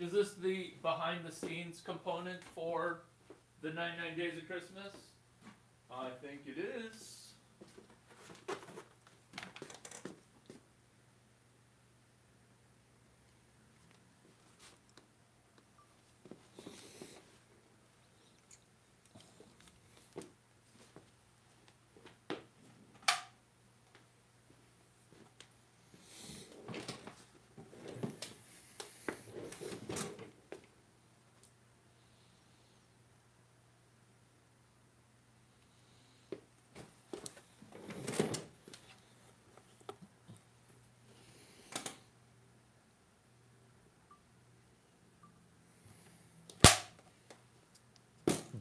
Is this the behind the scenes component for the 99 Days of Christmas? I think it is.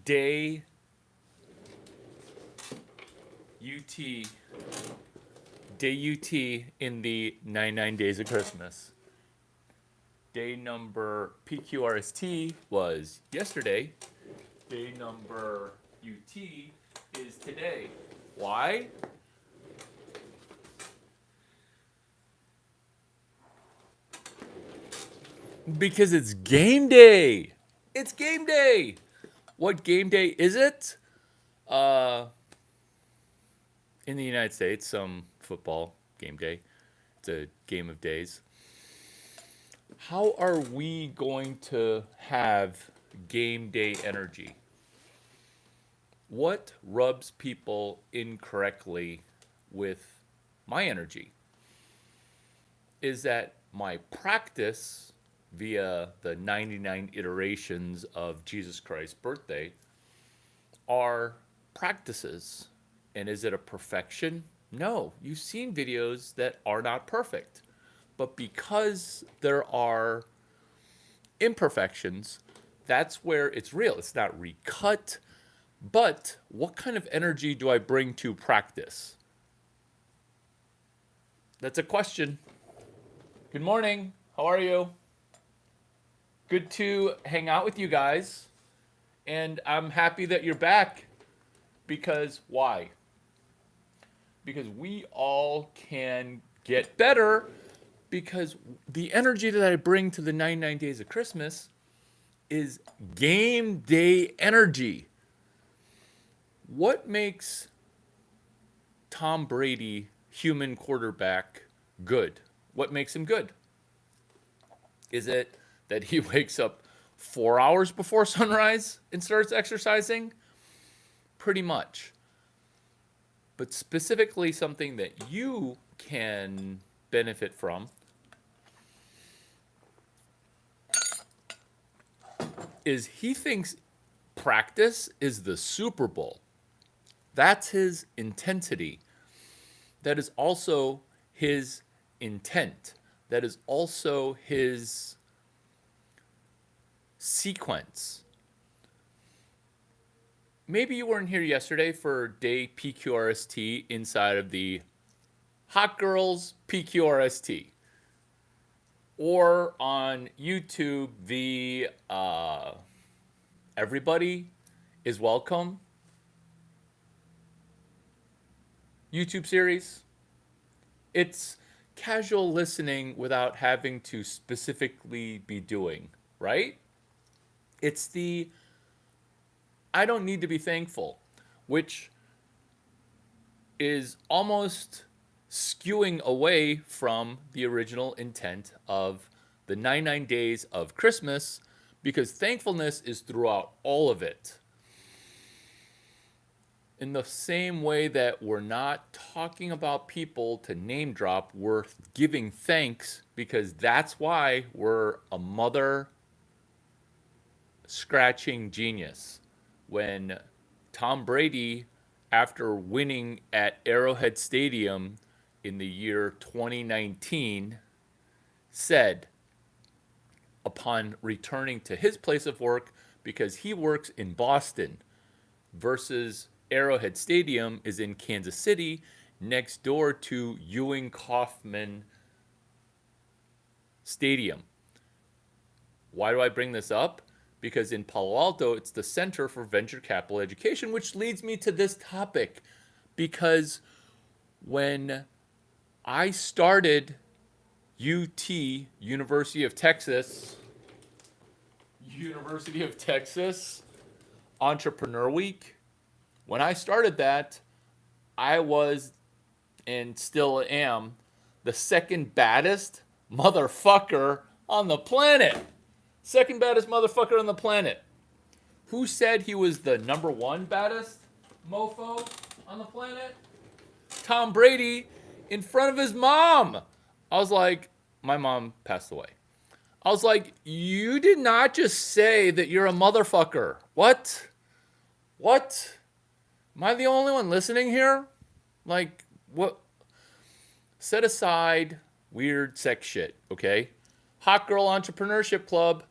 Day UT. Day UT in the 99 Days of Christmas. Day number PQRST was yesterday. Day number UT is today. Why? Because it's game day. It's game day. What game day is it? In the United States, some football game day. It's a game of days. How are we going to have game day energy? What rubs people incorrectly with my energy is that my practice via the 99 iterations of Jesus Christ's birthday are practices. And is it a perfection? No. You've seen videos that are not perfect. But because there are imperfections, that's where it's real. It's not recut. But what kind of energy do I bring to practice? That's a question. Good morning. How are you? Good to hang out with you guys. And I'm happy that you're back. Because why? Because we all can get better. Because the energy that I bring to the 99 Days of Christmas is game day energy. What makes Tom Brady, human quarterback, good? What makes him good? Is it that he wakes up 4 hours before sunrise and starts exercising? Pretty much. But specifically something that you can benefit from is he thinks practice is the Super Bowl. That's his intensity. That is also his intent. That is also his sequence. Maybe you weren't here yesterday for day PQRST inside of the Hot Girls PQRST. Or on YouTube, the Everybody is Welcome YouTube series. It's casual listening without having to specifically be doing, right? It's the I don't need to be thankful, which is almost skewing away from the original intent of the 99 Days of Christmas, because thankfulness is throughout all of it. In the same way that we're not talking about people to name drop, we're giving thanks because that's why we're a mother scratching genius. When Tom Brady, after winning at Arrowhead Stadium in the year 2019, said, upon returning to his place of work, because he works in Boston versus Arrowhead Stadium is in Kansas City, next door to Ewing Kauffman Stadium. Why do I bring this up? Because in Palo Alto, it's the Center for Venture Capital Education, which leads me to this topic. Because when I started UT, University of Texas, University of Texas Entrepreneur Week. When I started that, I was and still am the second baddest motherfucker on the planet. Second baddest motherfucker on the planet. Who said he was the number one baddest mofo on the planet? Tom Brady in front of his mom. I was like, my mom passed away. I was like, you did not just say that you're a motherfucker. What? What? Am I the only one listening here? Like, what? Set aside weird sex shit, okay? Hot Girl Entrepreneurship Club.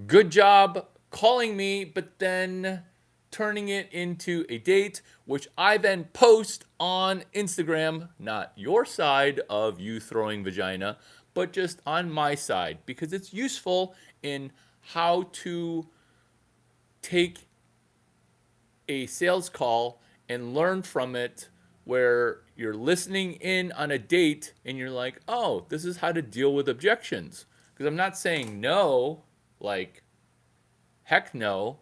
Good job calling me, but then turning it into a date, which I then post on Instagram, not your side of you throwing vagina, but just on my side, because it's useful in how to take a sales call and learn from it, where you're listening in on a date and you're like, oh, this is how to deal with objections. Because I'm not saying no, like, heck no.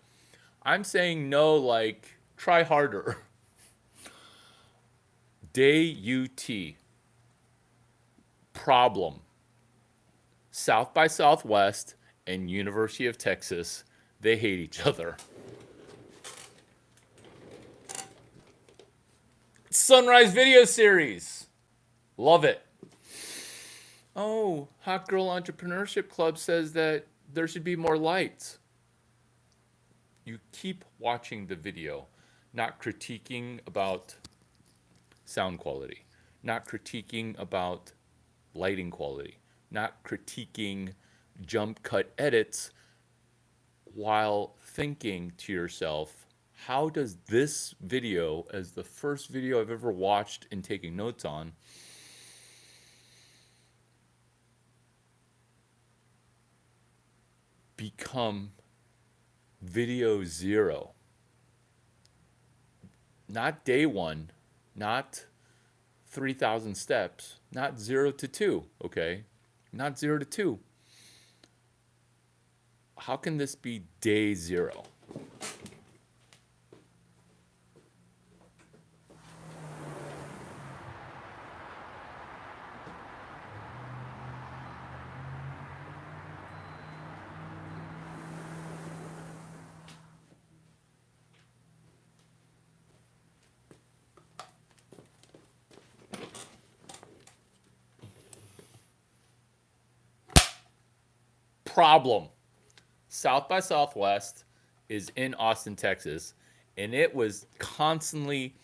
I'm saying no, like, try harder. Day UT. Problem. South by Southwest and University of Texas, they hate each other. Sunrise video series. Love it. Oh, Hot Girl Entrepreneurship Club says that there should be more lights. You keep watching the video, not critiquing about sound quality, not critiquing about lighting quality, not critiquing jump cut edits, while thinking to yourself, how does this video, as the first video I've ever watched and taking notes on, become video zero? Not day one, not 3,000 steps, not 0 to 2, okay? Not 0 to 2. How can this be day zero? Problem. South by Southwest is in Austin, Texas, and it was constantly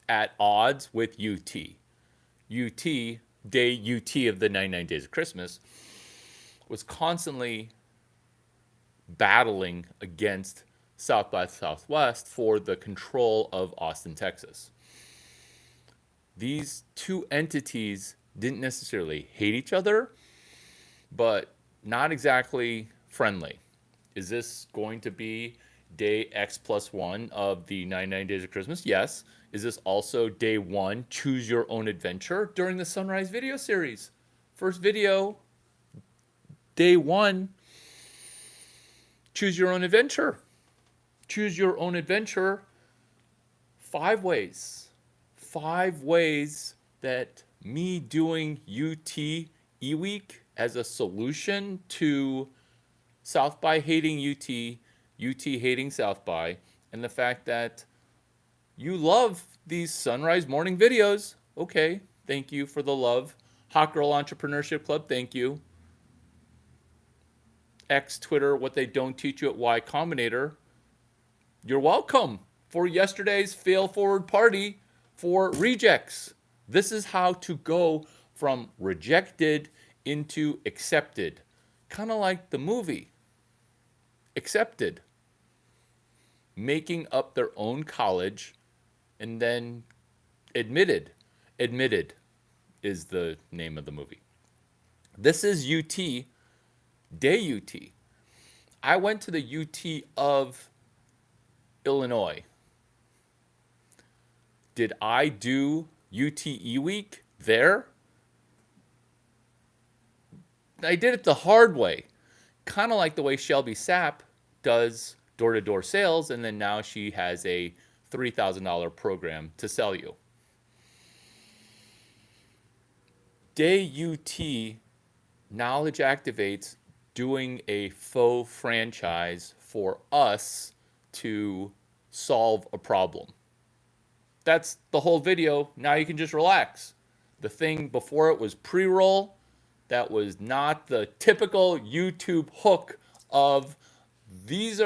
at odds with UT. UT, day UT of the 99 Days of Christmas, was constantly battling against South by Southwest for the control of Austin, Texas. These two entities didn't necessarily hate each other, but not exactly friendly. Is this going to be day X plus 1 of the 99 Days of Christmas? Yes. Is this also day 1, choose your own adventure during the Sunrise video series? First video, day 1, choose your own adventure. Choose your own adventure. 5 ways. 5 ways that me doing UT E-Week as a solution to South by hating UT, UT hating South by, and the fact that you love these Sunrise morning videos. Okay, thank you for the love. Hot Girl Entrepreneurship Club, thank you. X Twitter, what they don't teach you at Y Combinator, you're welcome for yesterday's fail forward party for rejects. This is how to go from rejected into accepted. Kind of like the movie Accepted. Making up their own college and then admitted. Admitted is the name of the movie. This is UT, day UT. I went to the UT of Illinois. Did I do UTE week there? I did it the hard way. kind of like the way Shelby Sapp does door-to-door sales, and then now she has a $3,000 program to sell you. Day UT Knowledge Activates doing a faux franchise for us to solve a problem. That's the whole video. Now you can just relax. The thing before it was pre-roll. That was not the typical YouTube hook of this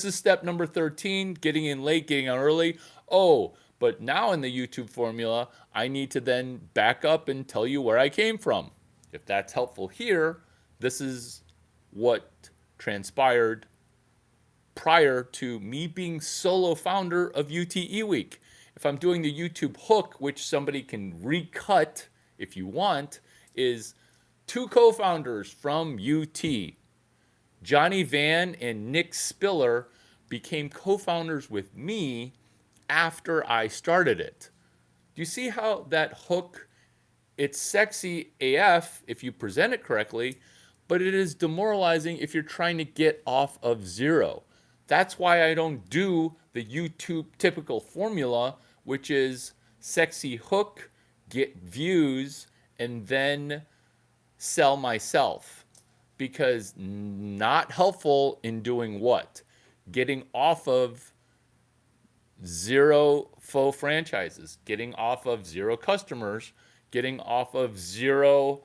is step number 13, getting in late, getting out early. Oh, but now in the YouTube formula, I need to then back up and tell you where I came from. If that's helpful here, this is what transpired prior to me being solo founder of UTE Week. If I'm doing the YouTube hook, which somebody can recut if you want, is two co-founders from UT, Johnny Van and Nick Spiller, became co-founders with me after I started it. Do you see how that hook, it's sexy AF if you present it correctly, but it is demoralizing if you're trying to get off of zero. That's why I don't do the YouTube typical formula, which is sexy hook, get views, and then sell myself. Because not helpful in doing what? Getting off of zero faux franchises, getting off of zero customers, getting off of zero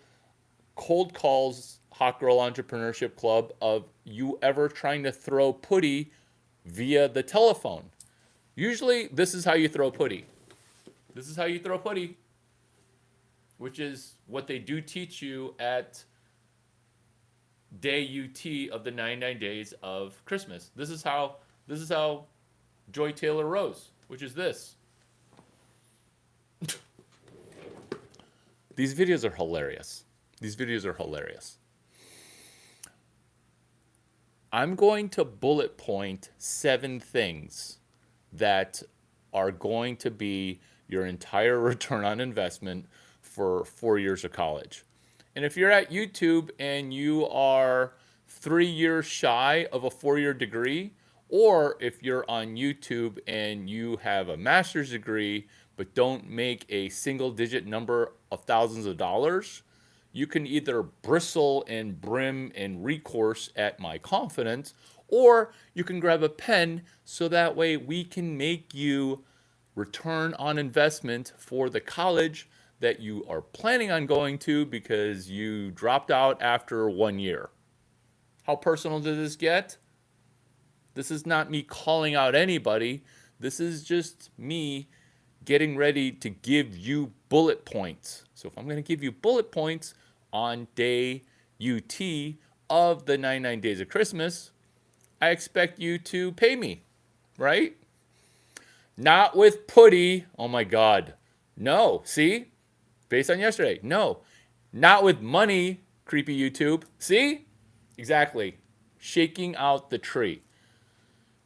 cold calls, Hot Girl Entrepreneurship Club, of you ever trying to throw putty via the telephone. Usually this is how you throw putty. This is how you throw putty, which is what they do teach you at Day UT of the 99 Days of Christmas. This is how Joy Taylor rose, which is this. These videos are hilarious. These videos are hilarious. I'm going to bullet point 7 things that are going to be your entire return on investment for 4 years of college. And if you're at YouTube and you are 3 years shy of a 4-year degree, or if you're on YouTube and you have a master's degree but don't make a single-digit number of thousands of dollars, you can either bristle and brim and recourse at my confidence, or you can grab a pen so that way we can make you return on investment for the college that you are planning on going to because you dropped out after 1 year. How personal does this get? This is not me calling out anybody. This is just me getting ready to give you bullet points. So if I'm going to give you bullet points on Day UT of the 99 Days of Christmas, I expect you to pay me, right? Not with putty. Oh my God. No. See? Based on yesterday. No. Not with money, creepy YouTube. See? Exactly. Shaking out the tree.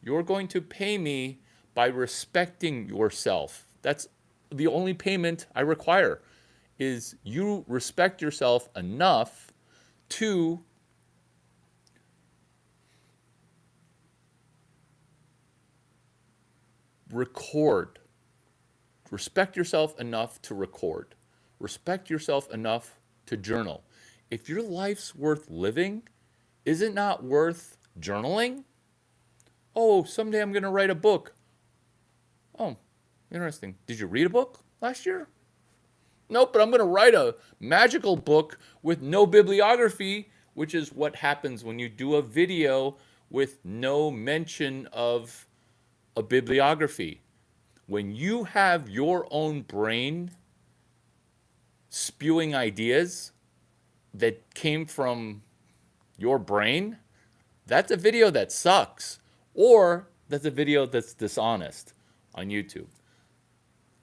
You're going to pay me by respecting yourself. That's the only payment I require, is you respect yourself enough to record. Respect yourself enough to record. Respect yourself enough to journal. If your life's worth living, is it not worth journaling? Oh, someday I'm going to write a book. Oh, interesting. Did you read a book last year? Nope, but I'm going to write a magical book with no bibliography, which is what happens when you do a video with no mention of a bibliography. When you have your own brain spewing ideas that came from your brain, that's a video that sucks, or that's a video that's dishonest on YouTube.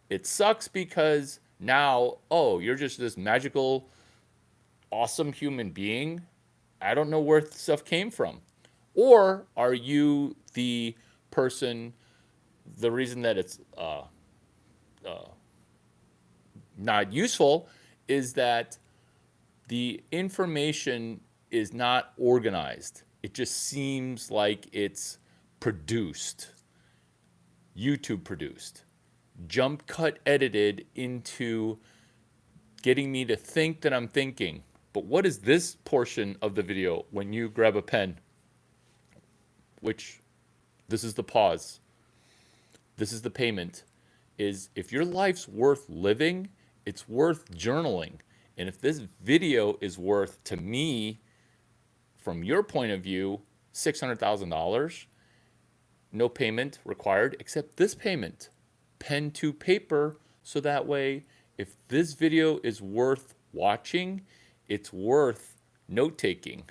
It sucks because now, oh, you're just this magical, awesome human being. I don't know where stuff came from. Or are you the person, the reason that it's not useful is that the information is not organized. It just seems like it's produced, YouTube produced, jump cut edited into getting me to think that I'm thinking. But what is this portion of the video when you grab a pen? Which, this is the pause. This is the payment. Is if your life's worth living, it's worth journaling. And if this video is worth, to me, from your point of view, $600,000, no payment required except this payment, pen to paper, so that way, if this video is worth watching, it's worth note-taking.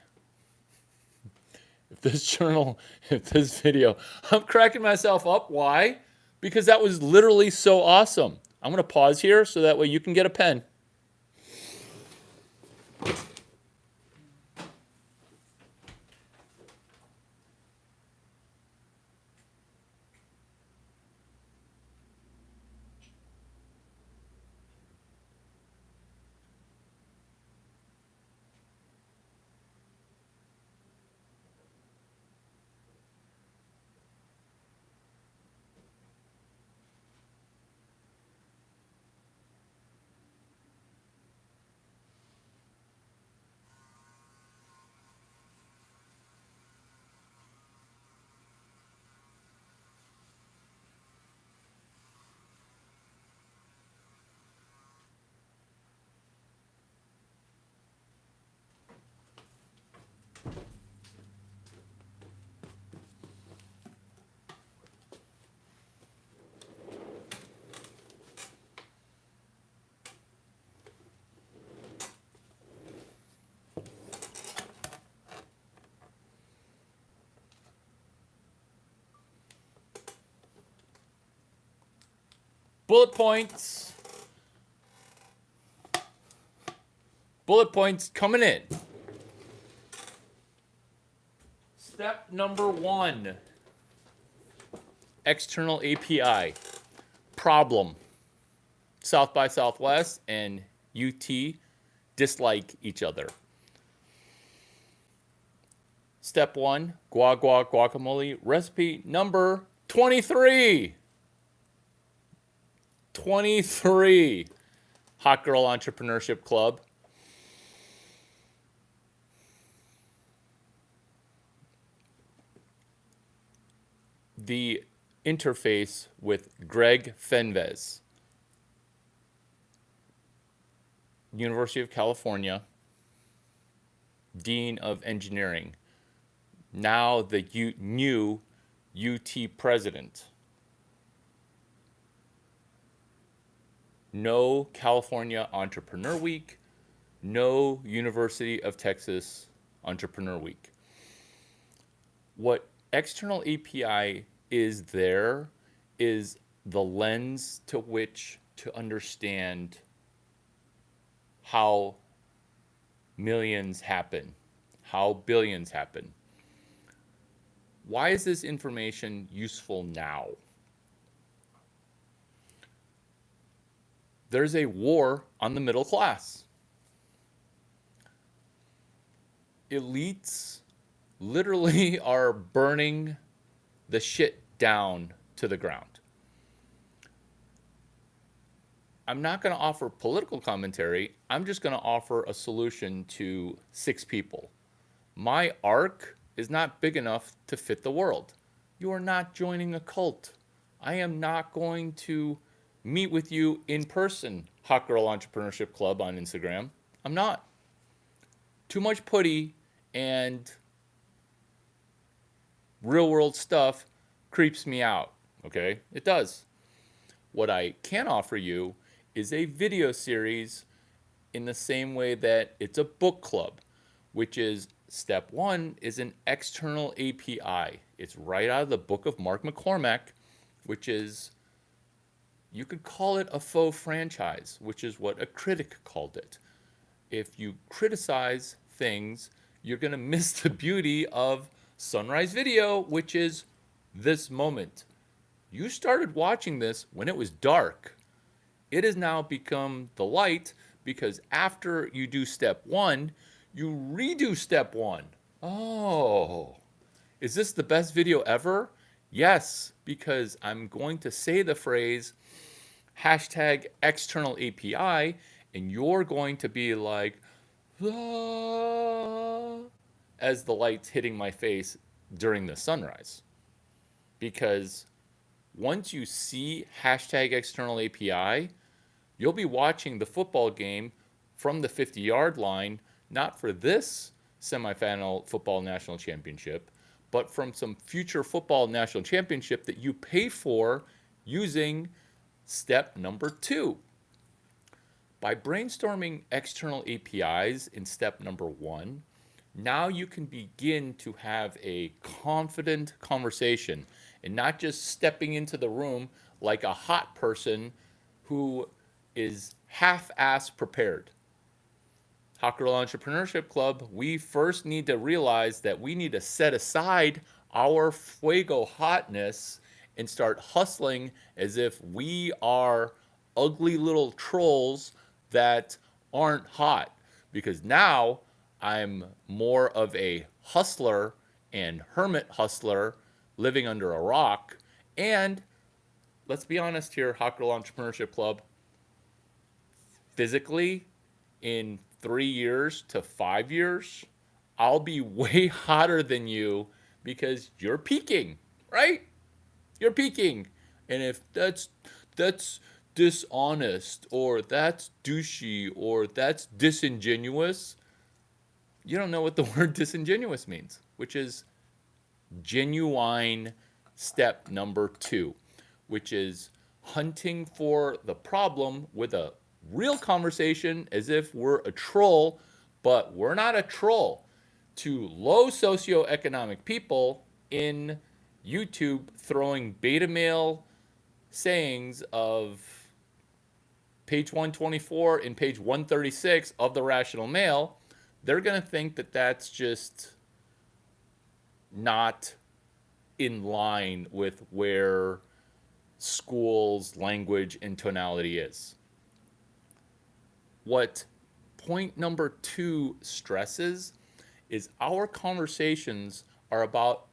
If this video, I'm cracking myself up. Why? Because that was literally so awesome. I'm going to pause here so that way you can get a pen. Bullet points. Bullet points coming in. Step number 1. External API. Problem. South by Southwest and UT dislike each other. Step 1, guacamole. Recipe number 23. 23. Hot Girl Entrepreneurship Club. The interface with Greg Fenves, University of California, Dean of Engineering, now the new UT president. No California Entrepreneur Week, no University of Texas Entrepreneur Week. What external API is there is the lens to which to understand how millions happen, how billions happen. Why is this information useful now? There's a war on the middle class. Elites literally are burning the shit down to the ground. I'm not going to offer political commentary. I'm just going to offer a solution to 6 people. My arc is not big enough to fit the world. You are not joining a cult. I am not going to meet with you in person, Hot Girl Entrepreneurship Club on Instagram. I'm not. Too much putty and real world stuff creeps me out, okay? It does. What I can offer you is a video series in the same way that it's a book club, which is step 1 is an external API. It's right out of the book of Mark McCormack, which is, you could call it a faux franchise, which is what a critic called it. If you criticize things, you're going to miss the beauty of Sunrise Video, which is this moment. You started watching this when it was dark. It has now become the light because after you do step 1, you redo step 1. Oh, is this the best video ever? Yes, because I'm going to say the phrase hashtag external API, and you're going to be like, "Ah," as the light's hitting my face during the sunrise. Because once you see hashtag external API, you'll be watching the football game from the 50-yard line, not for this semifinal football national championship, but from some future football national championship that you pay for using step number 2. By brainstorming external APIs in step number 1, now you can begin to have a confident conversation and not just stepping into the room like a hot person who is half-ass prepared. Hot Girl Entrepreneurship Club, we first need to realize that we need to set aside our fuego hotness and start hustling as if we are ugly little trolls that aren't hot. Because now I'm more of a hustler and hermit hustler living under a rock. And let's be honest here, Hot Girl Entrepreneurship Club, physically, in 3 years to 5 years, I'll be way hotter than you because you're peaking, right? You're peaking. And if that's dishonest or that's douchey or that's disingenuous, you don't know what the word disingenuous means, which is genuine step number 2, which is hunting for the problem with a real conversation as if we're a troll, but we're not a troll. To low socioeconomic people in YouTube throwing beta male sayings of page 124 and page 136 of the Rational Male, they're going to think that that's just not in line with where school's language and tonality is. What point number 2 stresses is our conversations are about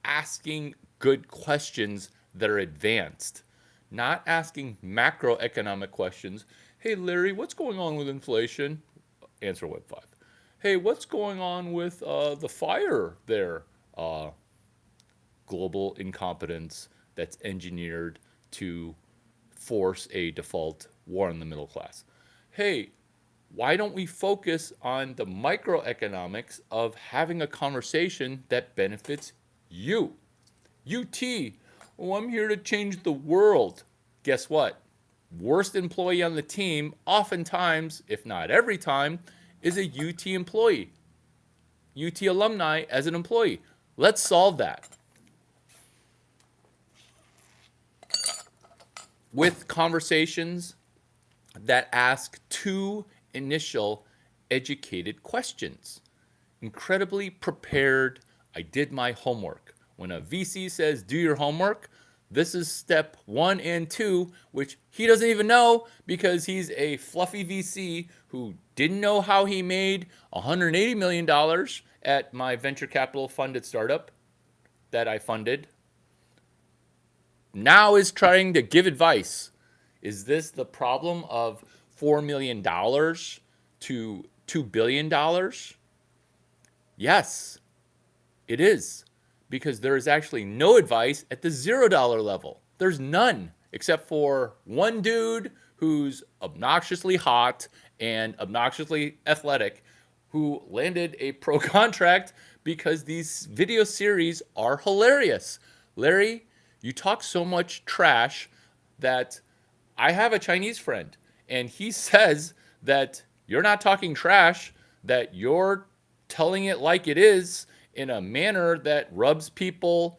asking good questions that are advanced, not asking macroeconomic questions. Hey, Larry, what's going on with inflation? Answer Web 5. Hey, what's going on with the fire there? Global incompetence that's engineered to force a default war on the middle class. Hey, why don't we focus on the microeconomics of having a conversation that benefits you? UT, oh, I'm here to change the world. Guess what? Worst employee on the team, oftentimes, if not every time, is a UT employee. UT alumni as an employee. Let's solve that. With conversations that ask 2 initial educated questions. Incredibly prepared, I did my homework. When a VC says do your homework, this is step 1 and 2, which he doesn't even know because he's a fluffy VC who didn't know how he made $180 million at my venture capital funded startup that I funded. Now is trying to give advice. Is this the problem of $4 million to $2 billion? Yes, it is. Because there is actually no advice at the $0 level. There's none, except for one dude who's obnoxiously hot and obnoxiously athletic who landed a pro contract because these video series are hilarious. Larry, you talk so much trash that I have a Chinese friend, and he says that you're not talking trash, that you're telling it like it is in a manner that rubs people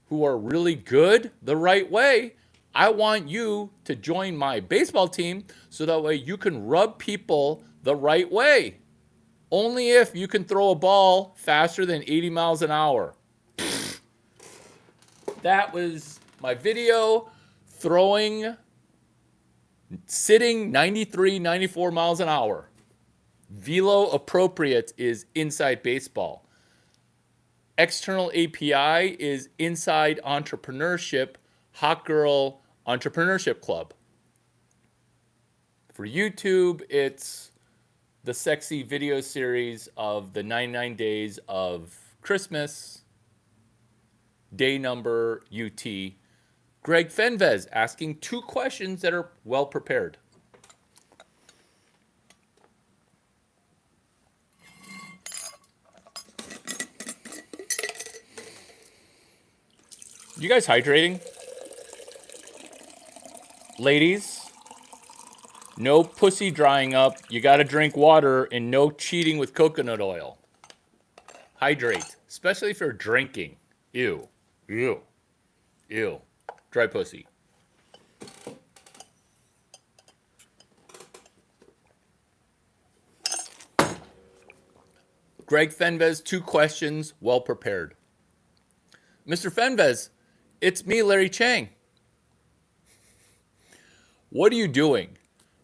who are really good the right way. I want you to join my baseball team so that way you can rub people the right way. Only if you can throw a ball faster than 80 miles an hour. That was my video sitting 93, 94 miles an hour. Velo appropriate is inside baseball. External API is inside entrepreneurship, Hot Girl Entrepreneurship Club. For YouTube, it's the sexy video series of the 99 days of Christmas, day number UT. Greg Fenvez asking 2 questions that are well prepared. You guys hydrating? Ladies, no pussy drying up. You got to drink water and no cheating with coconut oil. Hydrate, especially if you're drinking. Ew. Ew. Ew. Dry pussy. Greg Fenvez, 2 questions, well prepared. Mr. Fenvez, it's me, Larry Chang. What are you doing?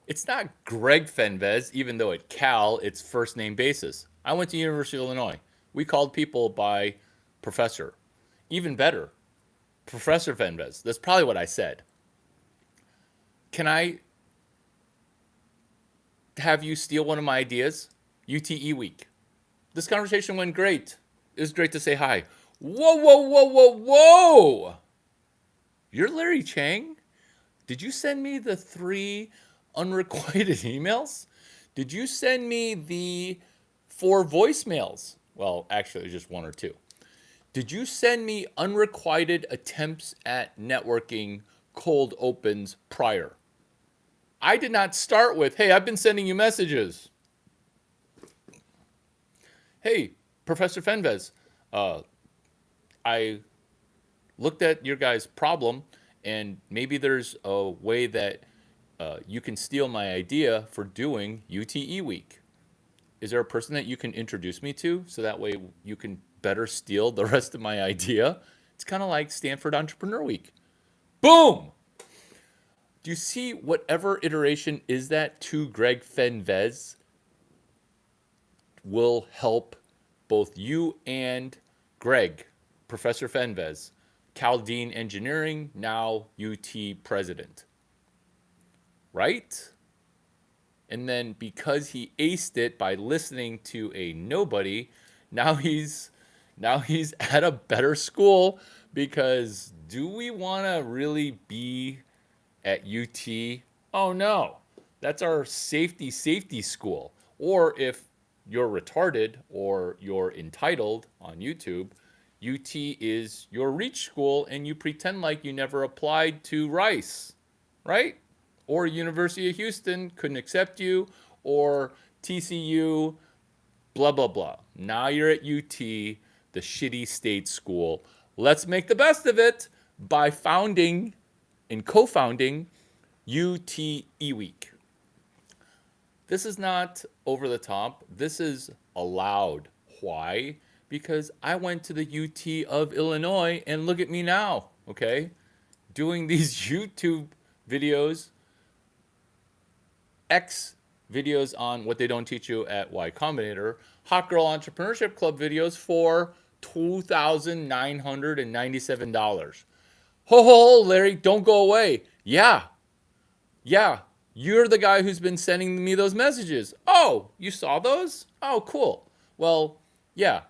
It's not Greg Fenvez, even though at Cal it's first name basis. I went to University of Illinois. We called people by professor. Even better, Professor Fenvez. That's probably what I said. Can I have you steal one of my ideas? UTE week. This conversation went great. It was great to say hi. Whoa, whoa, whoa, whoa, whoa! You're Larry Chang? Did you send me the 3 unrequited emails? Did you send me the 4 voicemails? Well, actually, just 1 or 2. Did you send me unrequited attempts at networking cold opens prior? I did not start with, hey, I've been sending you messages. Hey, Professor Fenvez, I looked at your guys' problem, and maybe there's a way that you can steal my idea for doing UTE week. Is there a person that you can introduce me to so that way you can better steal the rest of my idea? It's kind of like Stanford Entrepreneur Week. Boom! Do you see whatever iteration is that to Greg Fenvez will help both you and Greg, Professor Fenvez, Cal Dean Engineering, now UT President. Right? And then because he aced it by listening to a nobody, now he's at a better school, because do we want to really be at UT? Oh no. That's our safety school. Or if you're retarded or you're entitled on YouTube, UT is your reach school and you pretend like you never applied to Rice, right? Or University of Houston couldn't accept you, or TCU, blah, blah, blah. Now you're at UT, the shitty state school. Let's make the best of it by founding and co-founding UTE Week. This is not over the top. This is allowed. Why? Because I went to the UT of Illinois, and look at me now, okay? Doing these YouTube videos, X videos on what they don't teach you at Y Combinator, Hot Girl Entrepreneurship Club videos for $2,997. Ho, ho, ho, Larry, don't go away. Yeah, you're the guy who's been sending me those messages. Oh, you saw those? Oh, cool. Well, yeah.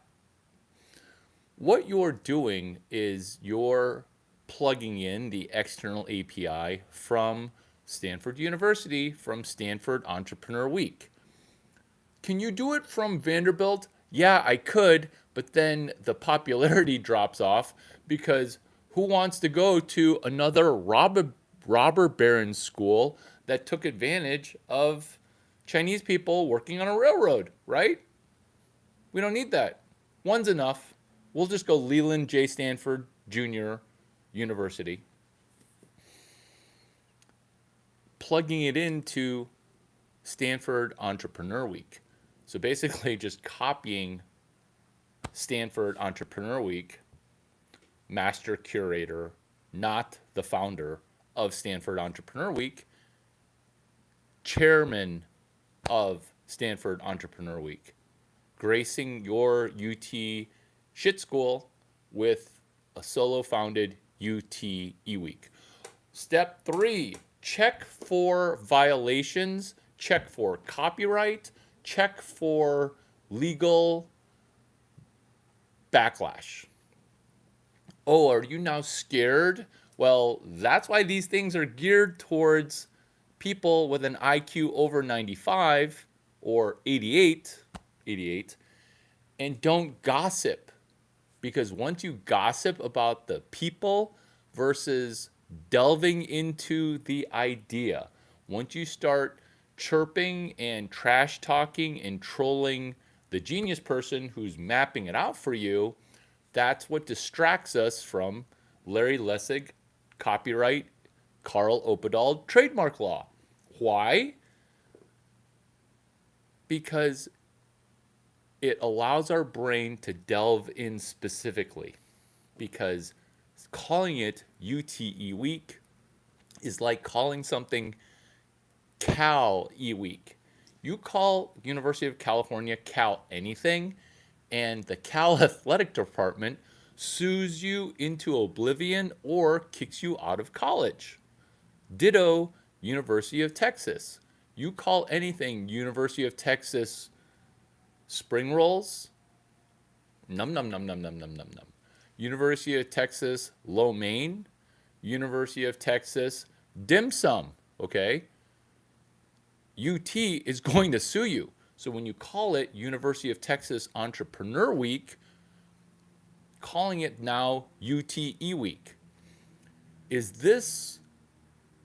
What you're doing is you're plugging in the external API from Stanford University, from Stanford Entrepreneur Week. Can you do it from Vanderbilt? Yeah, I could, but then the popularity drops off, because who wants to go to another robber baron school that took advantage of Chinese people working on a railroad, right? We don't need that. One's enough. We'll just go Leland J. Stanford Jr. University. Plugging it into Stanford Entrepreneur Week. So basically just copying Stanford Entrepreneur Week, master curator, not the founder of Stanford Entrepreneur Week, chairman of Stanford Entrepreneur Week, gracing your UT shit school with a solo founded UT eWeek. Step 3, check for violations, check for copyright, check for legal backlash. Oh, are you now scared? Well, that's why these things are geared towards people with an IQ over 95 or 88, and don't gossip. Because once you gossip about the people versus delving into the idea, once you start chirping and trash talking and trolling the genius person who's mapping it out for you, that's what distracts us from Larry Lessig, copyright, Carl Opedal, trademark law. Why? Because it allows our brain to delve in specifically. Because calling it UTE Week is like calling something Cal E Week. You call University of California Cal anything, and the Cal Athletic Department sues you into oblivion or kicks you out of college. Ditto University of Texas. You call anything University of Texas spring rolls, num num num num num num num num. University of Texas lo mein, University of Texas dim sum, okay? UT is going to sue you. So when you call it University of Texas Entrepreneur Week, calling it now UTE Week. Is this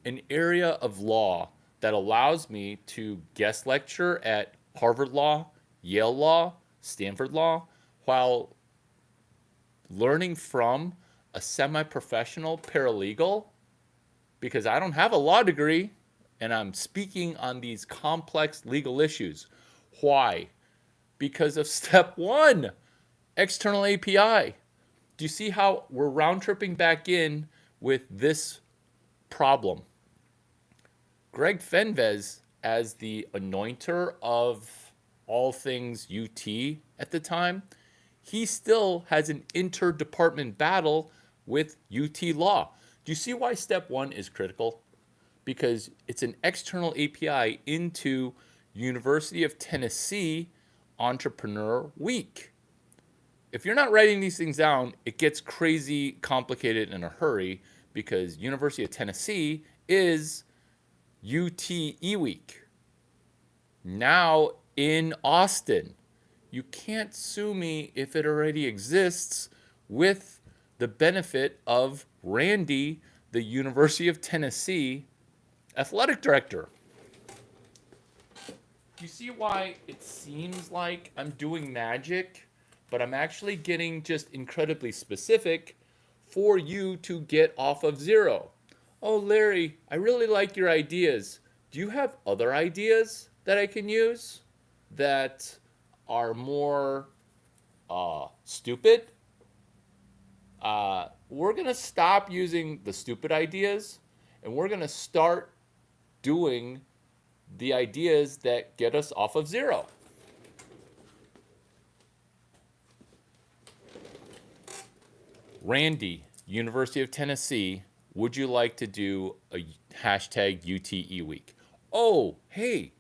an area of law that allows me to guest lecture at Harvard Law, Yale Law, Stanford Law, while learning from a semi-professional paralegal? Because I don't have a law degree and I'm speaking on these complex legal issues. Why? Because of step 1, external API. Do you see how we're round tripping back in with this problem? Greg Fenves, as the anointer of all things UT at the time, he still has an interdepartment battle with UT Law. Do you see why step 1 is critical? Because it's an external API into University of Tennessee Entrepreneur Week. If you're not writing these things down, it gets crazy complicated in a hurry, because University of Tennessee is UTE Week. Now in Austin. You can't sue me if it already exists, with the benefit of Randy, the University of Tennessee athletic director. You see why it seems like I'm doing magic, but I'm actually getting just incredibly specific for you to get off of 0. Oh, Larry, I really like your ideas. Do you have other ideas that I can use that are more stupid? We're going to stop using the stupid ideas, and we're going to start doing the ideas that get us off of 0. Randy, University of Tennessee, would you like to do a hashtag UTE Week? Oh, hey,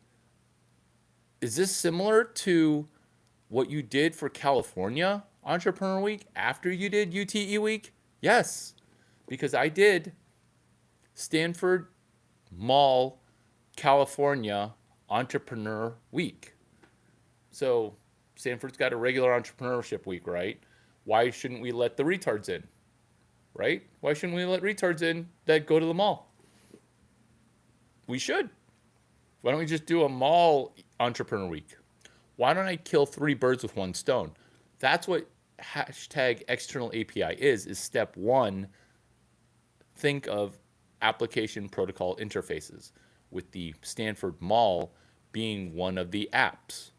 is this similar to what you did for California Entrepreneur Week after you did UTE Week? Yes, because I did Stanford Mall, California Entrepreneur Week. So Stanford's got a regular entrepreneurship week, right? Why shouldn't we let the retards in, right? Why shouldn't we let retards in that go to the mall? We should. Why don't we just do a mall entrepreneur week? Why don't I kill 3 birds with 1 stone? That's what hashtag external API is step 1. Think of application protocol interfaces, with the Stanford Mall being one of the apps,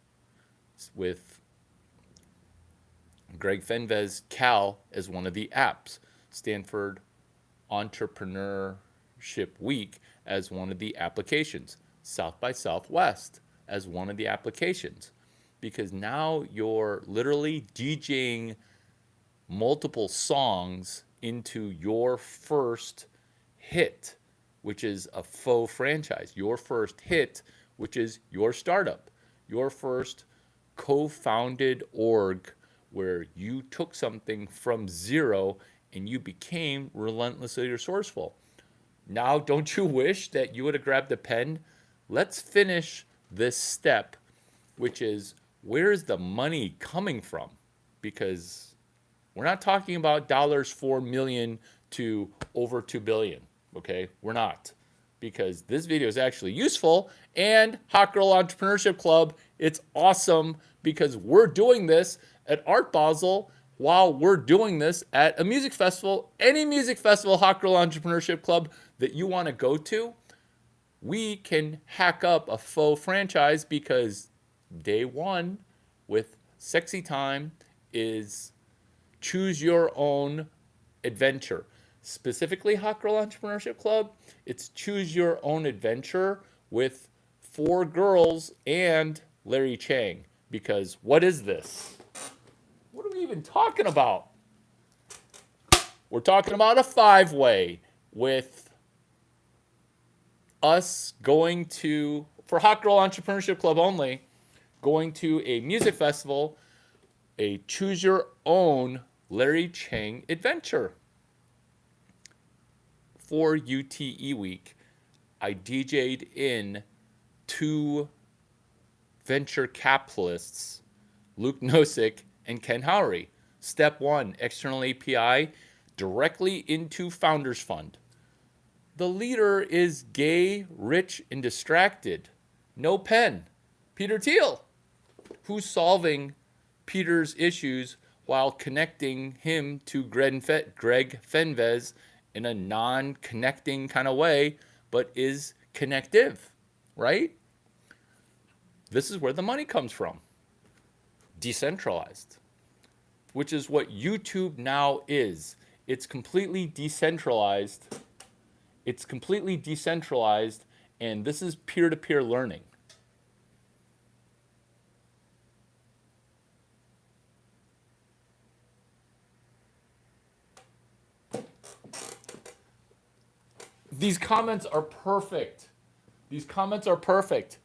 with Greg Fenves Cal as one of the apps, Stanford Entrepreneurship Week as one of the applications, South by Southwest as one of the applications, because now you're literally DJing multiple songs into your first hit, which is a faux franchise, your first hit, which is your startup, your first co-founded org where you took something from zero and you became relentlessly resourceful. Now, don't you wish that you would have grabbed a pen? Let's finish this step, which is, where is the money coming from? Because we're not talking about dollars 4 million to over 2 billion, okay? We're not. Because this video is actually useful, and Hot Girl Entrepreneurship Club, it's awesome because we're doing this at Art Basel while we're doing this at a music festival. Any music festival, Hot Girl Entrepreneurship Club that you want to go to, we can hack up a faux franchise, because day one with Sexy Time is choose your own adventure. Specifically, Hot Girl Entrepreneurship Club, it's choose your own adventure with 4 girls and Larry Chang. Because what is this? What are we even talking about? We're talking about a 5-way with us going to, for Hot Girl Entrepreneurship Club only, going to a music festival, a choose your own Larry Chang adventure. For UTE week, I DJ'd in 2 venture capitalists, Luke Nosek and Ken Howry. Step 1, external API directly into Founders Fund. The leader is gay, rich, and distracted. No pen. Peter Thiel, who's solving Peter's issues while connecting him to Greg Fenves in a non-connecting kind of way, but is connective, right? This is where the money comes from. Decentralized, which is what YouTube now is. It's completely decentralized. It's completely decentralized, and this is peer-to-peer learning. These comments are perfect. These comments are perfect.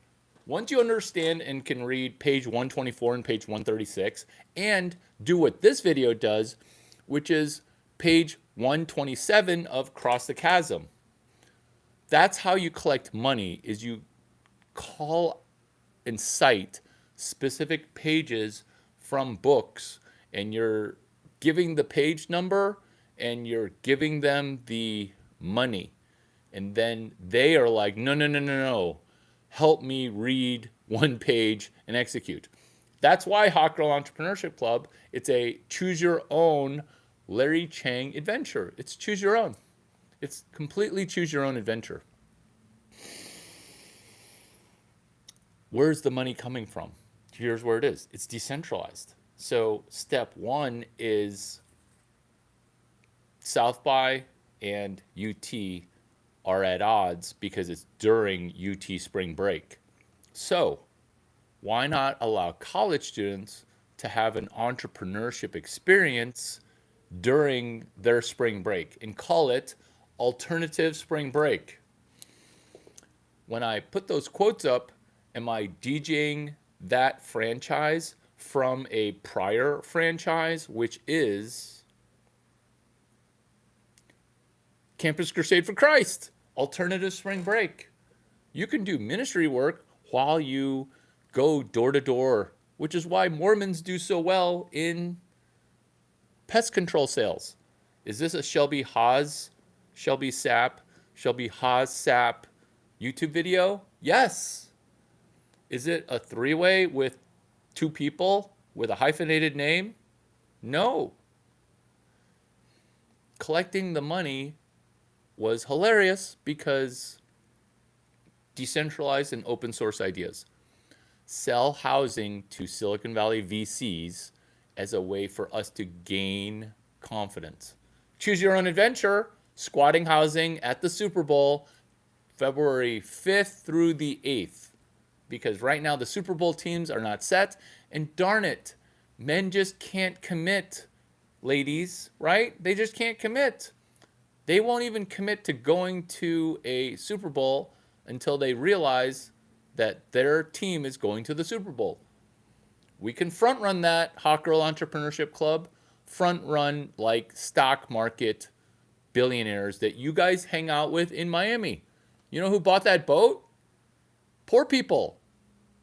Once you understand and can read page 124 and page 136 and do what this video does, which is page 127 of Cross the Chasm. That's how you collect money, is you call and cite specific pages from books, and you're giving the page number and you're giving them the money. And then they are like, no, no, no, no, no. Help me read 1 page and execute. That's why Hot Girl Entrepreneurship Club, it's a choose your own Larry Chang adventure. It's choose your own. It's completely choose your own adventure. Where's the money coming from? Here's where it is. It's decentralized. So step 1 is South by and UT are at odds because it's during UT spring break. So why not allow college students to have an entrepreneurship experience during their spring break and call it alternative spring break? When I put those quotes up, am I DJing that franchise from a prior franchise, which is Campus Crusade for Christ, alternative spring break? You can do ministry work while you go door to door, which is why Mormons do so well in pest control sales. Is this a Shelby Haas Sapp YouTube video? Yes. Is it a 3-way with 2 people with a hyphenated name? No. Collecting the money was hilarious because decentralized and open source ideas. Sell housing to Silicon Valley VCs as a way for us to gain confidence. Choose your own adventure, squatting housing at the Super Bowl, February 5th through the 8th. because right now the Super Bowl teams are not set. And darn it, men just can't commit, ladies, right? They just can't commit. They won't even commit to going to a Super Bowl until they realize that their team is going to the Super Bowl. We can front run that Hot Girl Entrepreneurship Club, front run like stock market billionaires that you guys hang out with in Miami. You know who bought that boat? Poor people.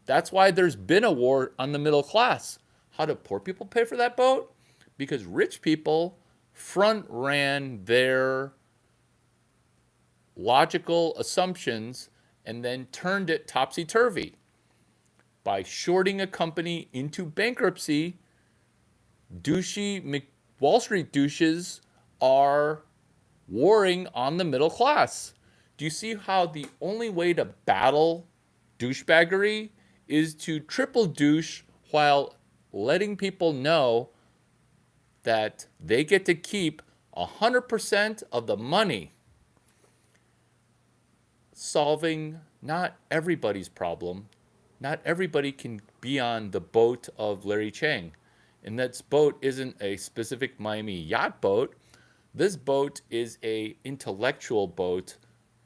That's why there's been a war on the middle class. How do poor people pay for that boat? Because rich people front ran their logical assumptions and then turned it topsy-turvy. By shorting a company into bankruptcy, douchey Wall Street douches are warring on the middle class. Do you see how the only way to battle douchebaggery is to triple douche while letting people know that they get to keep 100% of the money, solving not everybody's problem. Not everybody can be on the boat of Larry Chang. And that boat isn't a specific Miami yacht boat. This boat is a intellectual boat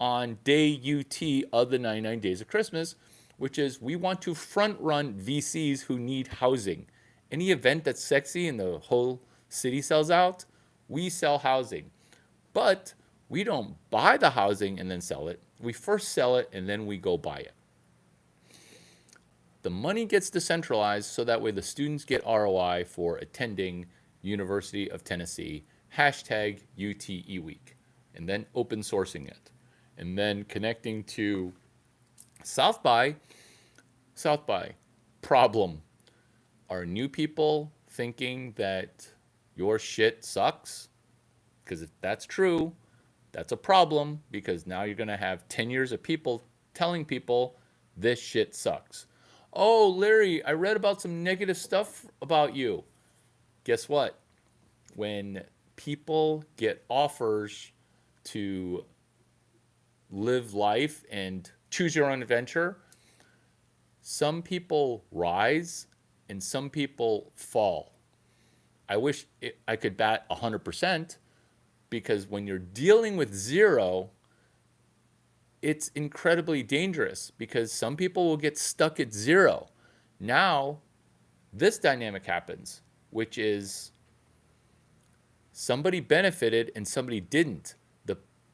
on day UT of the 99 Days of Christmas, which is we want to front run VCs who need housing. Any event that's sexy and the whole city sells out, we sell housing. But we don't buy the housing and then sell it. We first sell it and then we go buy it. The money gets decentralized so that way the students get ROI for attending University of Tennessee, hashtag UTE week, and then open sourcing it. And then connecting to South by, problem. Are new people thinking that your shit sucks? Because if that's true, that's a problem because now you're going to have 10 years of people telling people this shit sucks. Oh, Larry, I read about some negative stuff about you. Guess what? When people get offers to live life and choose your own adventure, some people rise and some people fall. I wish I could bat 100% because when you're dealing with zero, it's incredibly dangerous because some people will get stuck at zero. Now, this dynamic happens, which is somebody benefited and somebody didn't.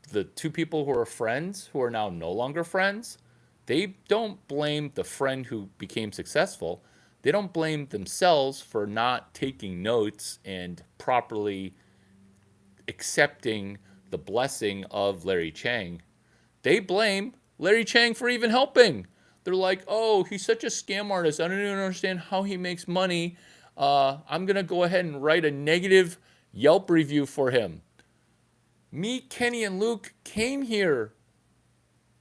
The two people who are friends who are now no longer friends, they don't blame the friend who became successful. They don't blame themselves for not taking notes and properly accepting the blessing of Larry Chang. They blame Larry Chang for even helping. They're like, oh, he's such a scam artist. I don't even understand how he makes money. I'm going to go ahead and write a negative Yelp review for him. Me, Kenny, and Luke came here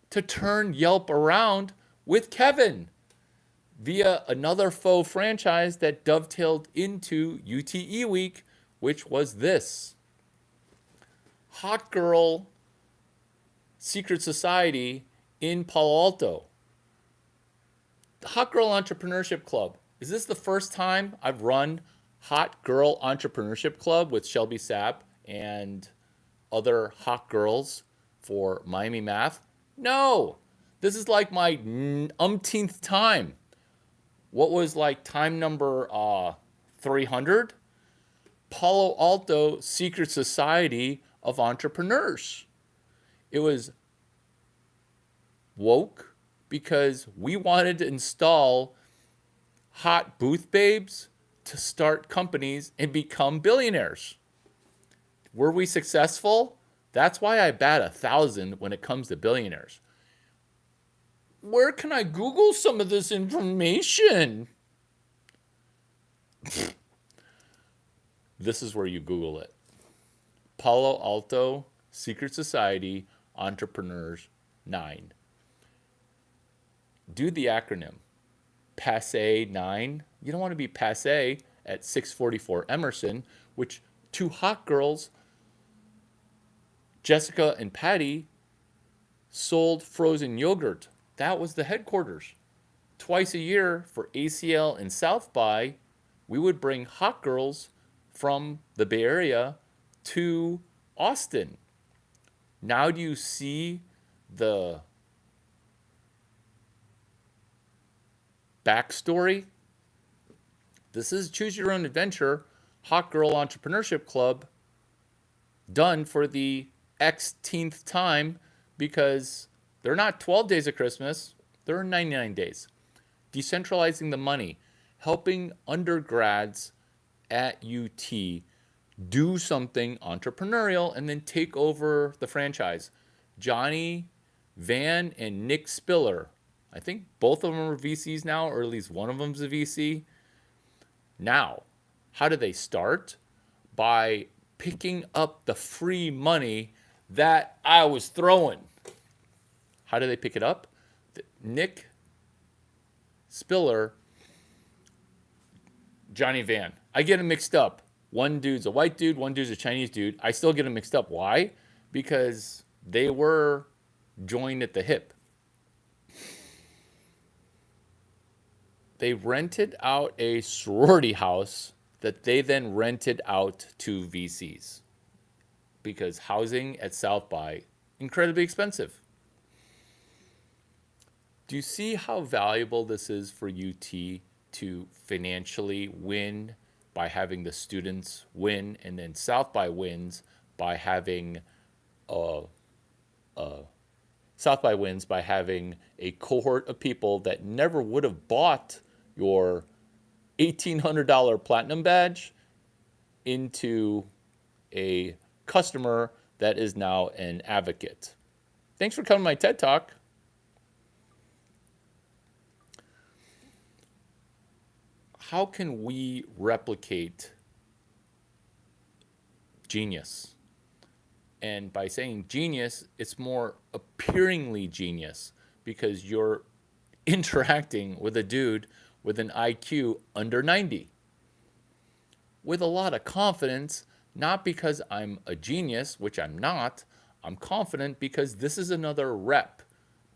to turn Yelp around with Kevin via another faux franchise that dovetailed into UTE week, which was this. Hot Girl Secret Society in Palo Alto. The Hot Girl Entrepreneurship Club. Is this the first time I've run Hot Girl Entrepreneurship Club with Shelby Sapp and other hot girls for Miami Math? No. This is like my umpteenth time. What was like time number 300? Palo Alto Secret Society of Entrepreneurs. It was woke because we wanted to install hot booth babes to start companies and become billionaires. Were we successful? That's why I bat 1,000 when it comes to billionaires. Where can I Google some of this information? This is where you Google it. Palo Alto Secret Society Entrepreneurs 9. Do the acronym. Passe 9. You don't want to be passe at 644 Emerson, which two hot girls, Jessica and Patty, sold frozen yogurt. That was the headquarters. twice a year for ACL and South by, we would bring hot girls from the Bay Area to Austin. Now do you see the backstory? This is Choose Your Own Adventure, Hot Girl Entrepreneurship Club, done for the Xth time, because they're not 12 days of Christmas, they're 99 days. Decentralizing the money, helping undergrads at UT do something entrepreneurial and then take over the franchise. Johnny Van and Nick Spiller, I think both of them are VCs now, or at least one of them's a VC. Now, how do they start? By picking up the free money that I was throwing. How do they pick it up? Nick Spiller, Johnny Van. I get them mixed up. One dude's a white dude, one dude's a Chinese dude. I still get them mixed up. Why? Because they were joined at the hip. They rented out a sorority house that they then rented out to VCs, because housing at South by, incredibly expensive. Do you see how valuable this is for UT to financially win by having the students win, and then South by wins by having South by wins by having a cohort of people that never would have bought your $1,800 platinum badge into a customer that is now an advocate. Thanks for coming to my TED Talk. How can we replicate genius? And by saying genius, it's more appearingly genius, because you're interacting with a dude with an IQ under 90. With a lot of confidence, not because I'm a genius, which I'm not. I'm confident because this is another rep.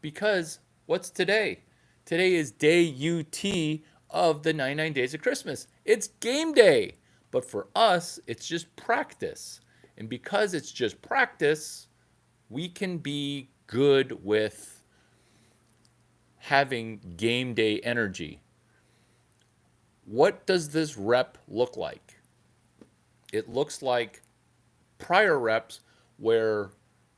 Because what's today? Today is day UT of the 99 Days of Christmas. It's game day. But for us, it's just practice. And because it's just practice, we can be good with having game day energy. What does this rep look like? It looks like prior reps where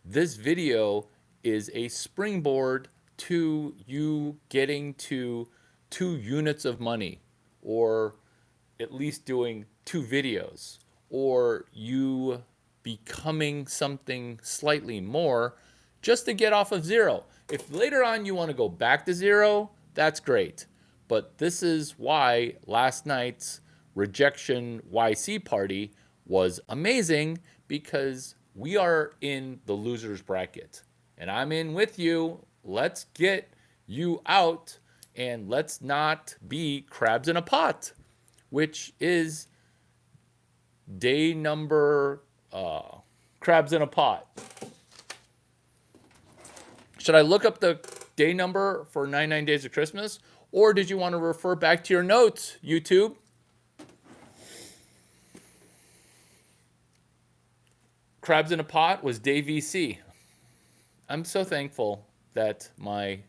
this video is a springboard to you getting to 2 units of money, or at least doing 2 videos, or you becoming something slightly more just to get off of 0. If later on you want to go back to 0, that's great. But this is why last night's rejection YC party was amazing, because we are in the losers bracket and I'm in with you. Let's get you out, and let's not be crabs in a pot, which is day number crabs in a pot. Should I look up the day number for 99 Days of Christmas? Or did you want to refer back to your notes, YouTube? Crabs in a pot was day VC. I'm so thankful that my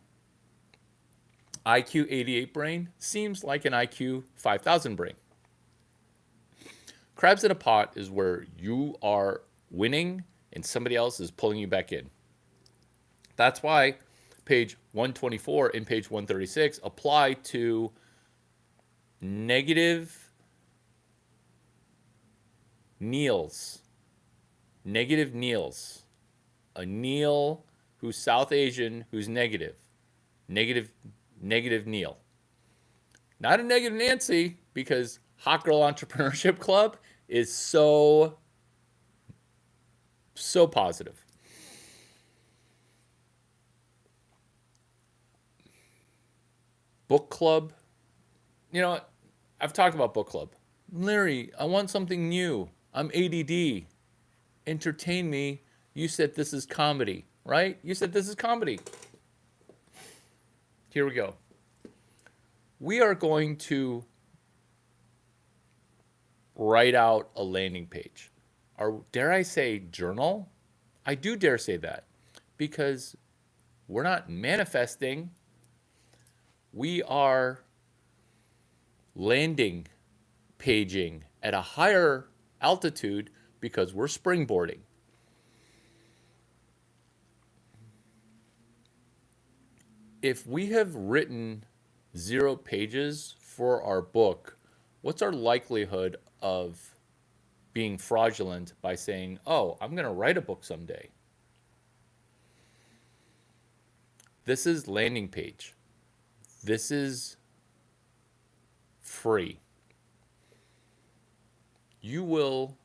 IQ 88 brain seems like an IQ 5000 brain. Crabs in a pot is where you are winning and somebody else is pulling you back in. That's why page 124 and page 136 apply to negative Neils. Negative Neils. A Neil who's South Asian, who's negative. Negative Neil. Not a negative Nancy, because Hot Girl Entrepreneurship Club is so positive. Book club. You know, I've talked about book club. Larry, I want something new. I'm ADD. Entertain me. You said this is comedy, right? You said this is comedy. Here we go. We are going to write out a landing page. Or dare I say journal? I do dare say that because we're not manifesting. We are landing paging at a higher altitude because we're springboarding. If we have written 0 pages for our book, what's our likelihood of being fraudulent by saying, oh, I'm going to write a book someday? This is landing page. This is free. You will,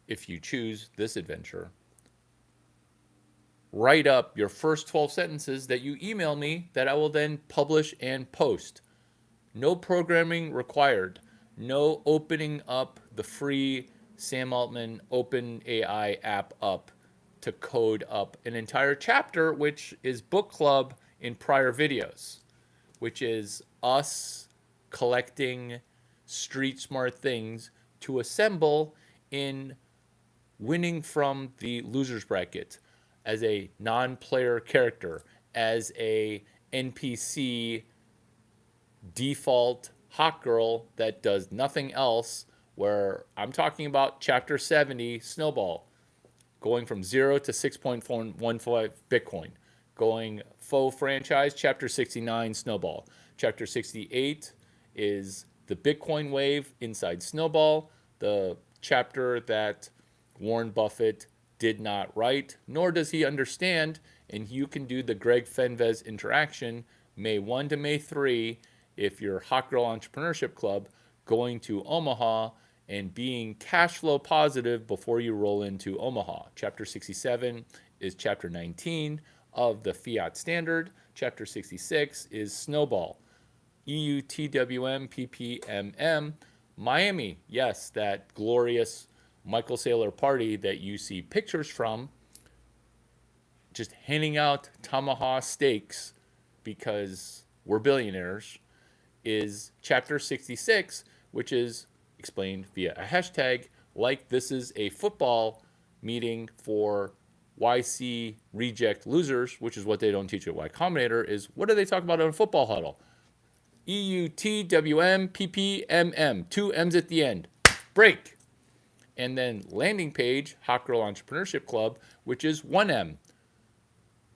if you choose this adventure, write up your first 12 sentences that you email me that I will then publish and post. No programming required. No opening up the free Sam Altman OpenAI app up to code up an entire chapter, which is book club in prior videos, which is us collecting street smart things to assemble in winning from the losers bracket as a non-player character, as a NPC default hot girl that does nothing else, where I'm talking about chapter 70 Snowball, going from 0 to 6.15 Bitcoin, going faux franchise, chapter 69 Snowball. Chapter 68 is the Bitcoin wave inside Snowball, the chapter that Warren Buffett did not write, nor does he understand, and you can do the Greg Fenves interaction May 1 to May 3 if you're Hot Girl Entrepreneurship Club, going to Omaha and being cash flow positive before you roll into Omaha. Chapter 67 is chapter 19 of the Fiat Standard. Chapter 66 is Snowball. EUTWM PPMM. Miami, yes, that glorious Michael Saylor party that you see pictures from, just handing out tomahawk steaks because we're billionaires, is chapter 66, which is explained via a hashtag, like this is a football meeting for YC reject losers, which is what they don't teach at Y Combinator, is what do they talk about in a football huddle? EUTWM, 2 M's at the end. Break. And then landing page, Hot Girl Entrepreneurship Club, which is 1M.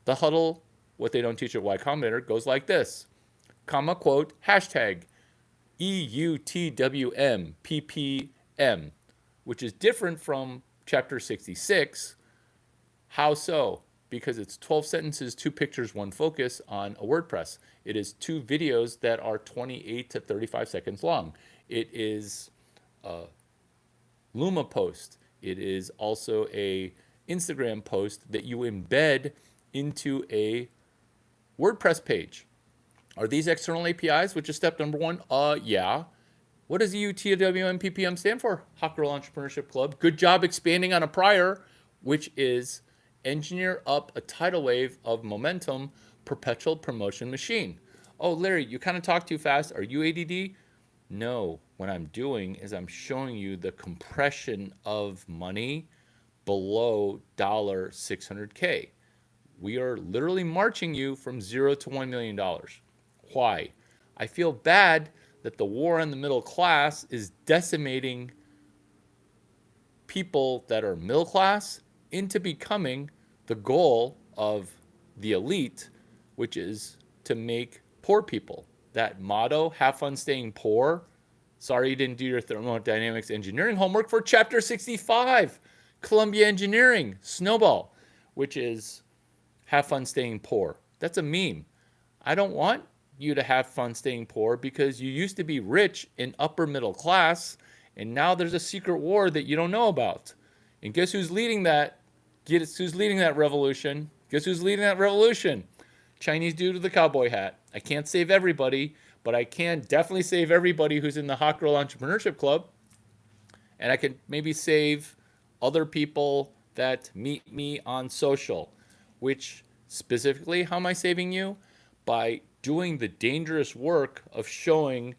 The huddle, what they don't teach at Y Combinator, goes like this, comma, quote, hashtag EUTWMPPM, which is different from chapter 66. How so? Because it's 12 sentences, 2 pictures, 1 focus on a WordPress. It is 2 videos that are 28 to 35 seconds long. It is a Luma post. It is also a Instagram post that you embed into a WordPress page. Are these external APIs, which is step number 1? Yeah. What does EUTWMPPM stand for? Hot Girl Entrepreneurship Club. Good job expanding on a prior, which is engineer up a tidal wave of momentum perpetual promotion machine. Oh, Larry, you kind of talk too fast. Are you ADD? No. What I'm doing is I'm showing you the compression of money below $600K. We are literally marching you from 0 to $1 million. Why? I feel bad that the war on the middle class is decimating people that are middle class into becoming the goal of the elite, which is to make poor people. That motto, have fun staying poor. Sorry you didn't do your thermodynamics engineering homework for chapter 65, Columbia Engineering, Snowball, which is have fun staying poor. That's a meme. I don't want you to have fun staying poor because you used to be rich and upper middle class, and now there's a secret war that you don't know about. And guess who's leading that? Guess who's leading that revolution? Guess who's leading that revolution? Chinese dude with the cowboy hat. I can't save everybody, but I can definitely save everybody who's in the Hot Girl Entrepreneurship Club. And I can maybe save other people that meet me on social, which specifically, how am I saving you? By doing the dangerous work of showing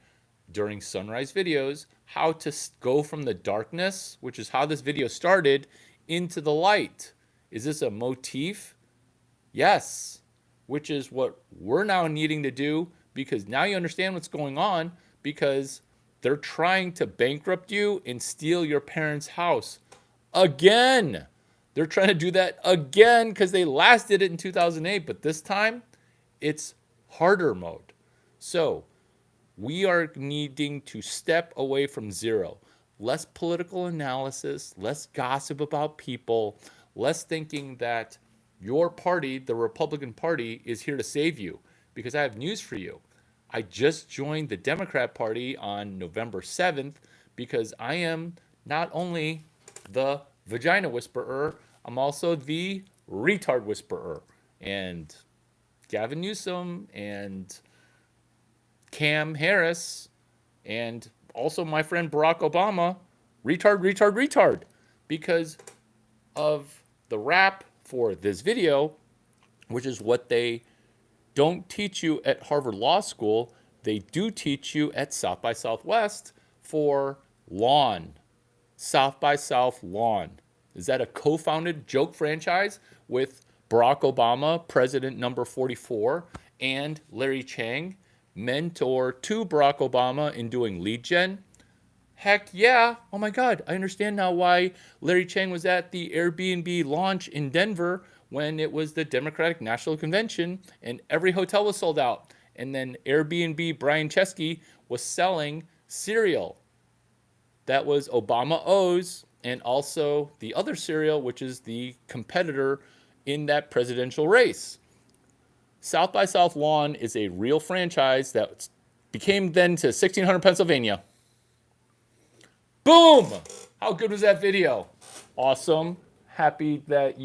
during sunrise videos how to go from the darkness, which is how this video started, into the light. Is this a motif? Yes, which is what we're now needing to do, because now you understand what's going on, because they're trying to bankrupt you and steal your parents' house again. They're trying to do that again because they last did it in 2008, but this time it's harder mode. So we are needing to step away from zero. Less political analysis, less gossip about people, less thinking that your party, the Republican Party, is here to save you. Because I have news for you. I just joined the Democrat Party on November 7th because I am not only the vagina whisperer, I'm also the retard whisperer. And Gavin Newsom and Cam Harris and also my friend Barack Obama, retard, retard, retard, because of the rap for this video, which is what they don't teach you at Harvard Law School. They do teach you at South by Southwest for Lawn. South by South Lawn. Is that a co-founded joke franchise with Barack Obama, president number 44, and Larry Chang, mentor to Barack Obama in doing lead gen? Heck yeah. Oh my God. I understand now why Larry Chang was at the Airbnb launch in Denver when it was the Democratic National Convention and every hotel was sold out. And then Airbnb Brian Chesky was selling cereal that was Obama O's and also the other cereal, which is the competitor in that presidential race. South by South Lawn is a real franchise that became then to 1600 Pennsylvania. Boom! How good was that video? Awesome. Happy that you